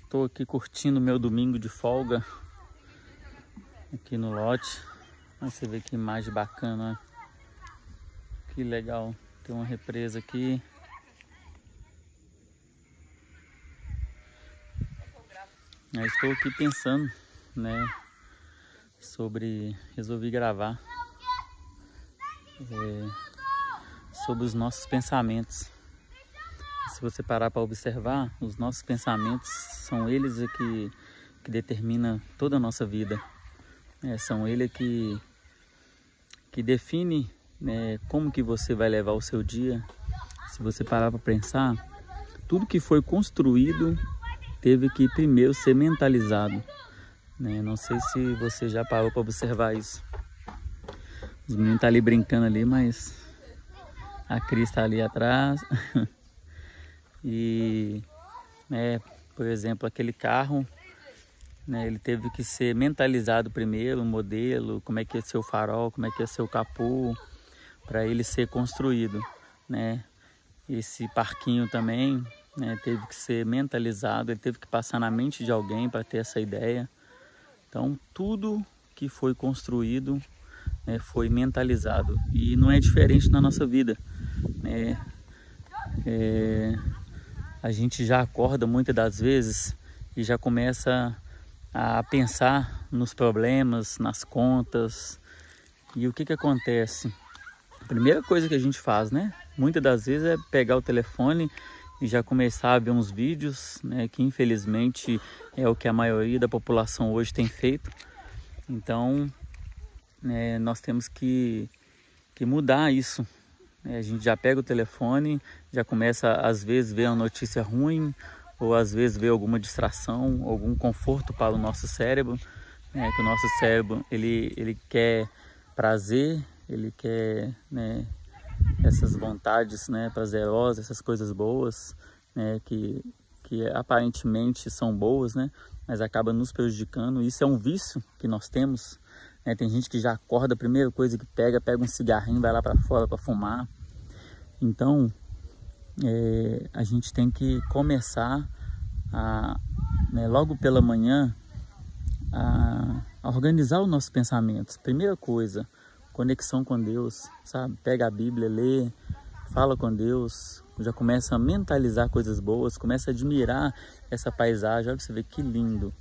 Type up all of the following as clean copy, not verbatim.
Estou aqui curtindo meu domingo de folga aqui no lote. Você vê que imagem bacana, que legal. Tem uma represa aqui. Eu estou aqui pensando, né, resolvi gravar sobre os nossos pensamentos. Se você parar para observar, os nossos pensamentos são eles que determinam toda a nossa vida. São eles que definem, né, como que você vai levar o seu dia. Se você parar para pensar, tudo que foi construído teve que primeiro ser mentalizado, né? Não sei se você já parou para observar isso. Os meninos estão ali brincando ali, mas a Cris está ali atrás. E, por exemplo, aquele carro, né, ele teve que ser mentalizado primeiro, o modelo, como é que ia ser o farol, como é que ia ser o capô, para ele ser construído, né? Esse parquinho também, né, teve que ser mentalizado, ele teve que passar na mente de alguém para ter essa ideia. Então, tudo que foi construído, né, foi mentalizado. E não é diferente na nossa vida, né? A gente já acorda muitas das vezes e já começa a pensar nos problemas, nas contas. E o que acontece? A primeira coisa que a gente faz, né, muitas das vezes, é pegar o telefone e já começar a ver uns vídeos, né, que infelizmente é o que a maioria da população hoje tem feito. Então, nós temos que mudar isso. A gente já pega o telefone, já começa às vezes ver uma notícia ruim, ou às vezes ver alguma distração, algum conforto para o nosso cérebro, né, que o nosso cérebro ele quer prazer, ele quer, né, essas vontades, né, prazerosas, essas coisas boas, né, que aparentemente são boas, né, mas acaba nos prejudicando. Isso é um vício que nós temos, né? Tem gente que já acorda, a primeira coisa que pega um cigarrinho, vai lá para fora para fumar. Então, a gente tem que começar logo pela manhã a organizar os nossos pensamentos. Primeira coisa, conexão com Deus, sabe? Pega a Bíblia, lê, fala com Deus, já começa a mentalizar coisas boas, começa a admirar essa paisagem. Olha pra você ver que lindo.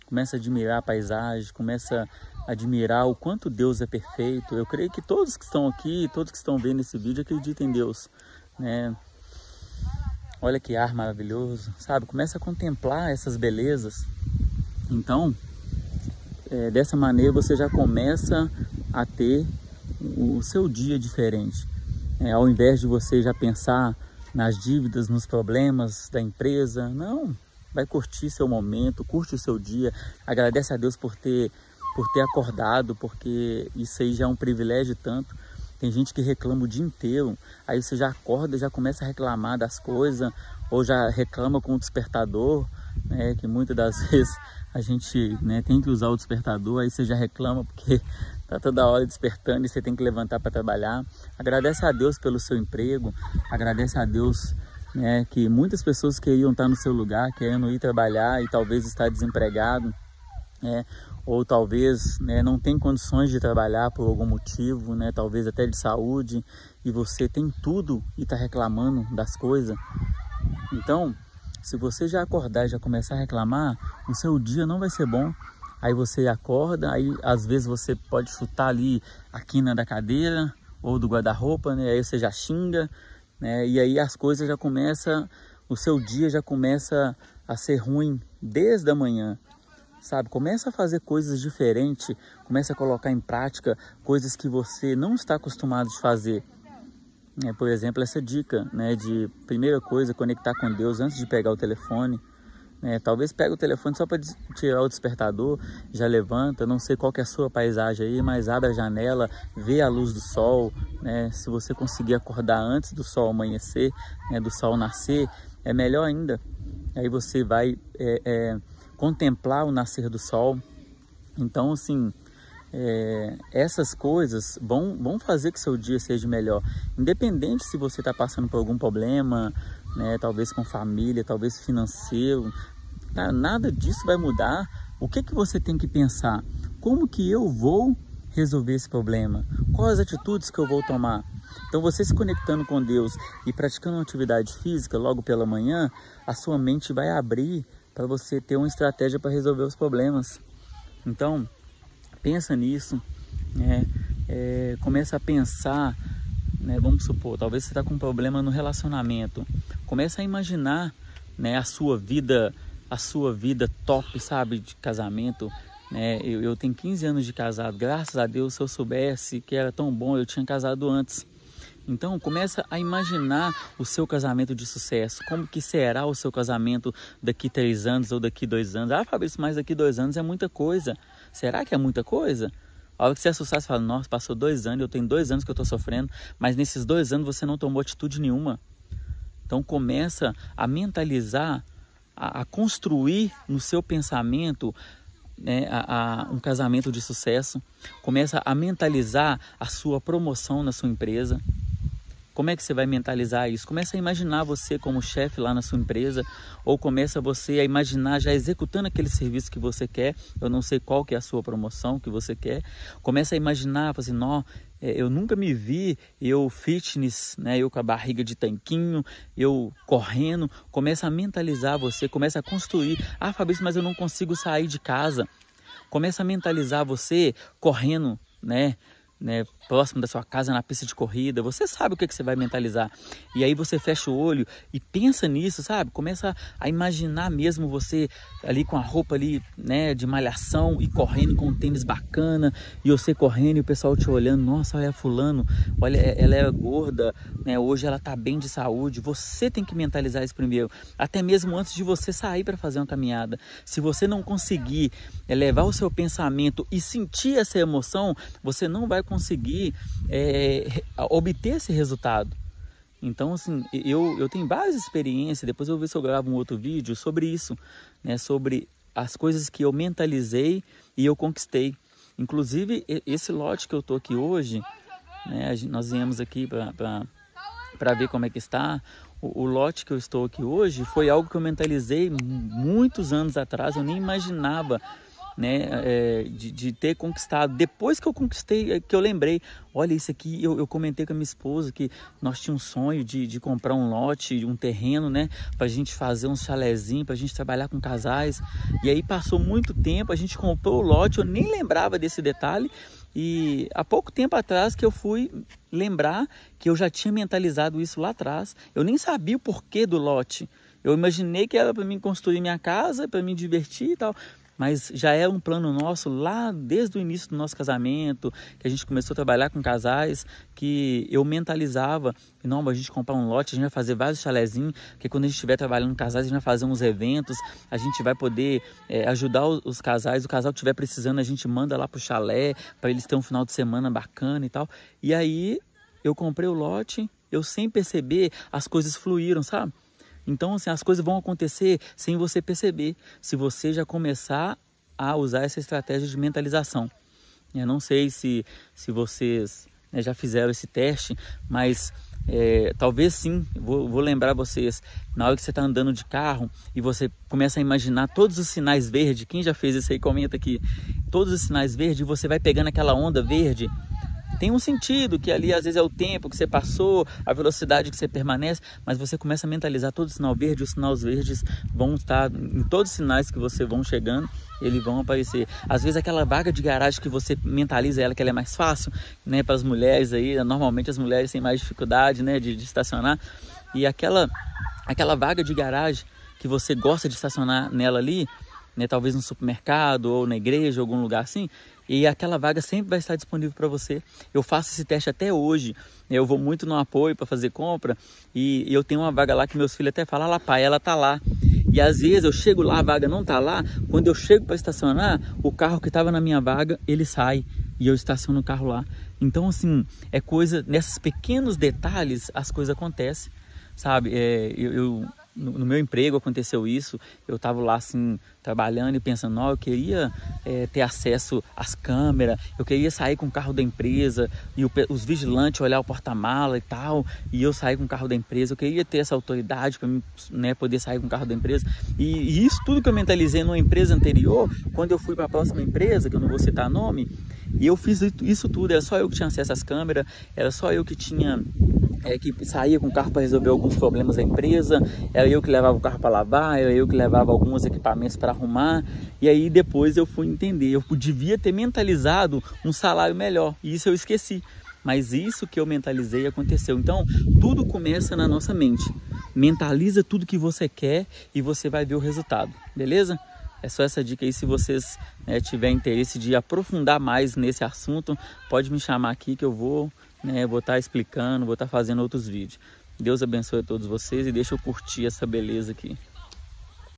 Começa a admirar a paisagem, começa a admirar o quanto Deus é perfeito. Eu creio que todos que estão aqui, todos que estão vendo esse vídeo, acreditam em Deus, né? Olha que ar maravilhoso, sabe? Começa a contemplar essas belezas. Então, dessa maneira você já começa a ter o seu dia diferente. Ao invés de você já pensar nas dívidas, nos problemas da empresa, não. Vai curtir seu momento, curte o seu dia, agradece a Deus por ter acordado, porque isso aí já é um privilégio tanto. Tem gente que reclama o dia inteiro, aí você já acorda, já começa a reclamar das coisas, ou já reclama com o despertador, né, que muitas das vezes a gente, né, tem que usar o despertador, aí você já reclama porque tá toda hora despertando e você tem que levantar para trabalhar. Agradece a Deus pelo seu emprego, agradece a Deus, né, que muitas pessoas queriam estar no seu lugar, querendo ir trabalhar e talvez estar desempregado, ou talvez, né, não tem condições de trabalhar por algum motivo, né, talvez até de saúde, e você tem tudo e está reclamando das coisas. Então, se você já acordar e já começar a reclamar, o seu dia não vai ser bom. Aí você acorda, aí às vezes você pode chutar ali a quina da cadeira ou do guarda-roupa, né, aí você já xinga, né, e aí as coisas já começam, o seu dia já começa a ser ruim desde a manhã. Sabe, começa a fazer coisas diferentes, começa a colocar em prática coisas que você não está acostumado de fazer. Por exemplo, essa dica, né, de primeira coisa, conectar com Deus antes de pegar o telefone. Talvez pegue o telefone só para tirar o despertador, já levanta, não sei qual que é a sua paisagem aí, mas abre a janela, vê a luz do sol, né? Se você conseguir acordar antes do sol amanhecer, né, do sol nascer, é melhor ainda. Aí você vai contemplar o nascer do sol. Então, assim, essas coisas vão fazer que seu dia seja melhor, independente se você está passando por algum problema, né, talvez com família, talvez financeiro, tá? Nada disso vai mudar. O que que você tem que pensar? Como que eu vou resolver esse problema? Quais as atitudes que eu vou tomar? Então, você se conectando com Deus e praticando uma atividade física logo pela manhã, a sua mente vai abrir para você ter uma estratégia para resolver os problemas. Então, pensa nisso, né? Começa a pensar, né? Vamos supor, talvez você está com um problema no relacionamento. Começa a imaginar, né, a sua vida top, sabe, de casamento. Eu tenho 15 anos de casado, graças a Deus. Se eu soubesse que era tão bom, eu tinha casado antes. Então, começa a imaginar o seu casamento de sucesso. Como que será o seu casamento daqui 3 anos ou daqui 2 anos? Ah, Fabrício, mas daqui 2 anos é muita coisa. Será que é muita coisa? A hora que você assustar, você fala, nossa, passou 2 anos, eu tenho 2 anos que eu estou sofrendo, mas nesses 2 anos você não tomou atitude nenhuma. Então, começa a mentalizar, a construir no seu pensamento, né, um casamento de sucesso. Começa a mentalizar a sua promoção na sua empresa. Como é que você vai mentalizar isso? Começa a imaginar você como chefe lá na sua empresa, ou começa você a imaginar já executando aquele serviço que você quer. Eu não sei qual que é a sua promoção que você quer. Começa a imaginar, assim, eu nunca me vi, eu fitness, né, eu com a barriga de tanquinho, eu correndo. Começa a mentalizar você, começa a construir. Ah, Fabrício, mas eu não consigo sair de casa. Começa a mentalizar você correndo, né, próximo da sua casa, na pista de corrida. Você sabe o que você vai mentalizar. E aí você fecha o olho e pensa nisso, sabe? Começa a imaginar mesmo você ali com a roupa ali, né, de malhação, e correndo com um tênis bacana, e você correndo e o pessoal te olhando. Nossa, olha fulano, olha, ela é gorda, né? Hoje ela tá bem de saúde. Você tem que mentalizar isso primeiro, até mesmo antes de você sair para fazer uma caminhada. Se você não conseguir levar o seu pensamento e sentir essa emoção, você não vai conseguir obter esse resultado. Então, assim, eu tenho várias experiências. Depois eu vou ver se eu gravo um outro vídeo sobre isso, né, sobre as coisas que eu mentalizei e eu conquistei. Inclusive, esse lote que eu tô aqui hoje, né, nós viemos aqui para ver como é que está. O lote que eu estou aqui hoje foi algo que eu mentalizei muitos anos atrás. Eu nem imaginava, né, de ter conquistado. Depois que eu conquistei, que eu lembrei, olha isso aqui, eu comentei com a minha esposa que nós tínhamos um sonho de comprar um lote, um terreno, né, pra gente fazer um chalezinho, pra gente trabalhar com casais. E aí passou muito tempo, a gente comprou o lote, eu nem lembrava desse detalhe, e há pouco tempo atrás que eu fui lembrar que eu já tinha mentalizado isso lá atrás. Eu nem sabia o porquê do lote. Eu imaginei que era para mim construir minha casa, para me divertir e tal. Mas já é um plano nosso lá desde o início do nosso casamento, que a gente começou a trabalhar com casais, que eu mentalizava, não, a gente comprar um lote, a gente vai fazer vários chalezinhos, que quando a gente estiver trabalhando com casais, a gente vai fazer uns eventos, a gente vai poder ajudar os casais, o casal que estiver precisando, a gente manda lá pro chalé, para eles terem um final de semana bacana e tal. E aí eu comprei o lote, eu sem perceber, as coisas fluíram, sabe? Então, assim, as coisas vão acontecer sem você perceber, se você já começar a usar essa estratégia de mentalização. Eu não sei se vocês, né, já fizeram esse teste, mas talvez sim. Vou lembrar vocês, na hora que você está andando de carro e você começa a imaginar todos os sinais verdes. Quem já fez isso aí, comenta aqui. Todos os sinais verdes, você vai pegando aquela onda verde. Tem um sentido que ali às vezes é o tempo que você passou, a velocidade que você permanece, mas você começa a mentalizar todo o sinal verde. Os sinais verdes vão estar em todos os sinais que você vão chegando, eles vão aparecer. Às vezes aquela vaga de garagem que você mentaliza ela, que ela é mais fácil, né, para as mulheres aí, normalmente as mulheres têm mais dificuldade, né, de estacionar, e aquela vaga de garagem que você gosta de estacionar nela ali, né, talvez no supermercado ou na igreja, algum lugar assim, e aquela vaga sempre vai estar disponível para você. Eu faço esse teste até hoje. Eu vou muito no apoio para fazer compra e eu tenho uma vaga lá que meus filhos até falam, lá pai, ela tá lá. E às vezes eu chego lá, a vaga não tá lá. Quando eu chego para estacionar, o carro que estava na minha vaga, ele sai e eu estaciono o carro lá. Então, assim, nesses pequenos detalhes as coisas acontecem, sabe? no meu emprego aconteceu isso. Eu estava lá assim, trabalhando e pensando, eu queria ter acesso às câmeras, eu queria sair com o carro da empresa e os vigilantes olhar o porta-mala e tal, e eu sair com o carro da empresa. Eu queria ter essa autoridade para mim, né, poder sair com o carro da empresa. E isso tudo que eu mentalizei numa empresa anterior, quando eu fui para a próxima empresa, que eu não vou citar nome, e eu fiz isso tudo. Era só eu que tinha acesso às câmeras, era só eu que tinha que saía com o carro para resolver alguns problemas da empresa, era eu que levava o carro para lavar, era eu que levava alguns equipamentos para arrumar. E aí depois eu fui entender, eu devia ter mentalizado um salário melhor, e isso eu esqueci. Mas isso que eu mentalizei aconteceu. Então, tudo começa na nossa mente. Mentaliza tudo que você quer e você vai ver o resultado, beleza? É só essa dica aí. Se vocês tiverem interesse de aprofundar mais nesse assunto, pode me chamar aqui que eu vou estar explicando, vou estar fazendo outros vídeos. Deus abençoe a todos vocês e deixa eu curtir essa beleza aqui.